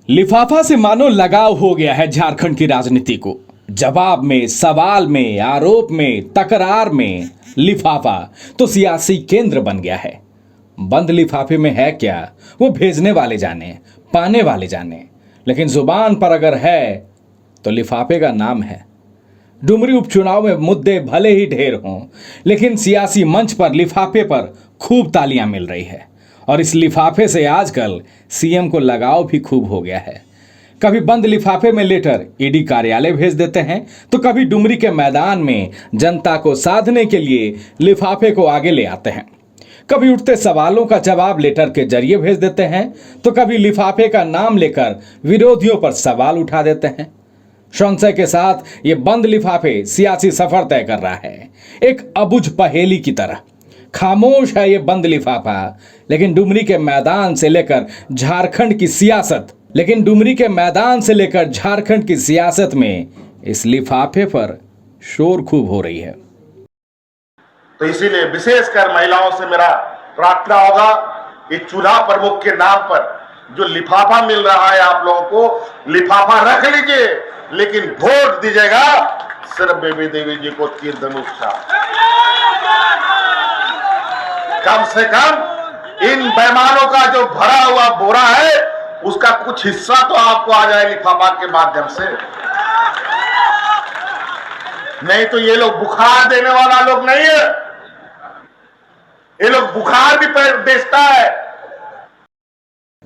लिफाफा से मानो लगाव हो गया है झारखंड की राजनीति को। जवाब में, सवाल में, आरोप में, तकरार में लिफाफा तो सियासी केंद्र बन गया है। बंद लिफाफे में है क्या, वो भेजने वाले जाने, पाने वाले जाने, लेकिन जुबान पर अगर है तो लिफाफे का नाम है। डुमरी उपचुनाव में मुद्दे भले ही ढेर हों, लेकिन सियासी मंच पर लिफाफे पर खूब तालियां मिल रही है। और इस लिफाफे से आजकल सीएम को लगाव भी खूब हो गया है। कभी बंद लिफाफे में लेटर ईडी कार्यालय भेज देते हैं, तो कभी डुमरी के मैदान में जनता को साधने के लिए लिफाफे को आगे ले आते हैं। कभी उठते सवालों का जवाब लेटर के जरिए भेज देते हैं, तो कभी लिफाफे का नाम लेकर विरोधियों पर सवाल उठा देते हैं। संशय के साथ ये बंद लिफाफे सियासी सफर तय कर रहा है, एक अबुझ पहेली की तरह। खामोश है ये बंद लिफाफा, लेकिन डुमरी के मैदान से लेकर झारखंड की सियासत में इस लिफाफे पर शोर खूब हो रही है। तो इसीलिए विशेषकर महिलाओं से मेरा प्रार्थना होगा कि चूल्हा प्रमुख के नाम पर जो लिफाफा मिल रहा है, आप लोगों को लिफाफा रख लीजिए, लेकिन वोट दीजिएगा सिर्फ बेबी देवी जी को तीर धनुष का। कम से कम इन बेईमानों का जो भरा हुआ बोरा है, उसका कुछ हिस्सा तो आपको आ जाए लिफाफा के माध्यम से। नहीं तो ये लोग बुखार देने वाला लोग नहीं है, ये लोग बुखार भी बेचता है।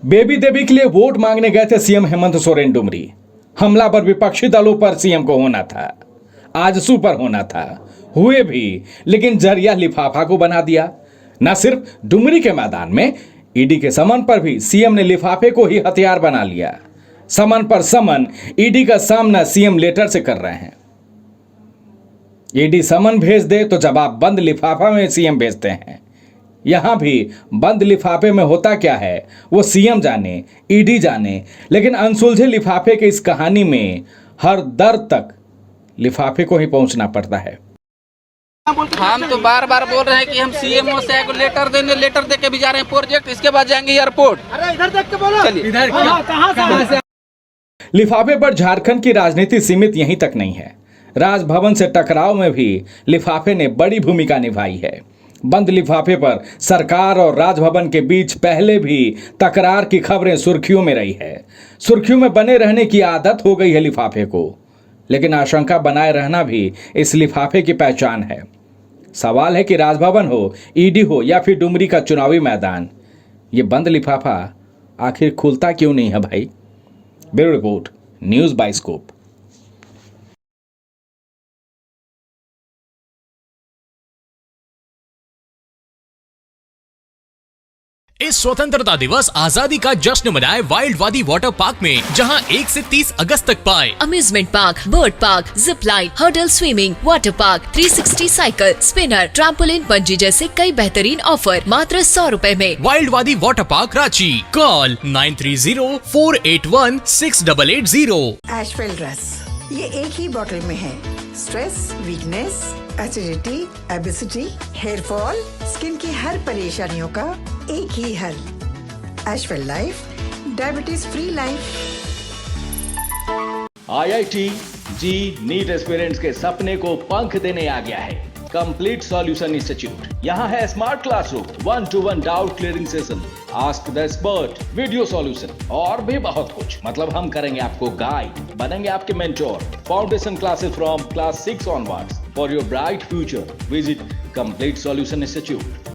बेबी देवी के लिए वोट मांगने गए थे सीएम हेमंत सोरेन डुमरी। हमला पर विपक्षी दलों पर सीएम को होना था, आजसू पर होना था, हुए भी, लेकिन जरिया लिफाफा को बना दिया। न सिर्फ डुमरी के मैदान में, ईडी के समन पर भी सीएम ने लिफाफे को ही हथियार बना लिया। समन पर समन, ईडी का सामना सीएम लेटर से कर रहे हैं। ईडी समन भेज दे तो जवाब बंद लिफाफा में सीएम भेजते हैं। यहां भी बंद लिफाफे में होता क्या है वो सीएम जाने, ईडी जाने, लेकिन अनसुलझे लिफाफे की इस कहानी में हर दर तक लिफाफे को ही पहुंचना पड़ता है। हम तो बार बार बोल रहे हैं कि हम सीएमओ से लेटर दे के भी जा रहे हैं प्रोजेक्ट, इसके बाद जाएंगे एयरपोर्ट। अरे इधर देख के बोलो, चलिए इधर कहां से। लिफाफे पर झारखंड की राजनीति सीमित यहीं तक नहीं है। राजभवन से टकराव में भी लिफाफे ने बड़ी भूमिका निभाई है। बंद लिफाफे पर सरकार और राजभवन के बीच पहले भी तकरार की खबरें सुर्खियों में रही है। सुर्खियों में बने रहने की आदत हो गई है लिफाफे को, लेकिन आशंका बनाए रहना भी इस लिफाफे की पहचान है। सवाल है कि राजभवन हो, ईडी हो या फिर डुमरी का चुनावी मैदान, ये बंद लिफाफा आखिर खुलता क्यों नहीं है भाई। Bureau report, news bye scope. इस स्वतंत्रता दिवस आजादी का जश्न मनाए वाइल्ड वादी वाटर पार्क में, जहां 1 से 30 अगस्त तक पाए amusement park, bird park, zip line, hurdle swimming, water park, 360 cycle, spinner, trampoline, bungee जैसे कई बेहतरीन ऑफर मात्र 100 रुपए में। Wild Wadi water park Ranchi. Call 9304816880। Ashwell रस, ये एक ही बोतल में है। Stress, weakness, acidity, obesity, hair fall, skin की हर परेशानियों का एक ही हल। Ashwell life, diabetes free life. IIT JEE NEET aspirants के सपने को पंख देने आ गया है कंप्लीट सॉल्यूशन इंस्टीट्यूट। यहाँ है smart classroom, 1-to-1 doubt clearing session, ask the expert, video solution और भी बहुत कुछ। मतलब हम करेंगे आपको गाइड, बनेंगे आपके mentor. Foundation classes from class 6 onwards for your bright future. Visit complete solution institute.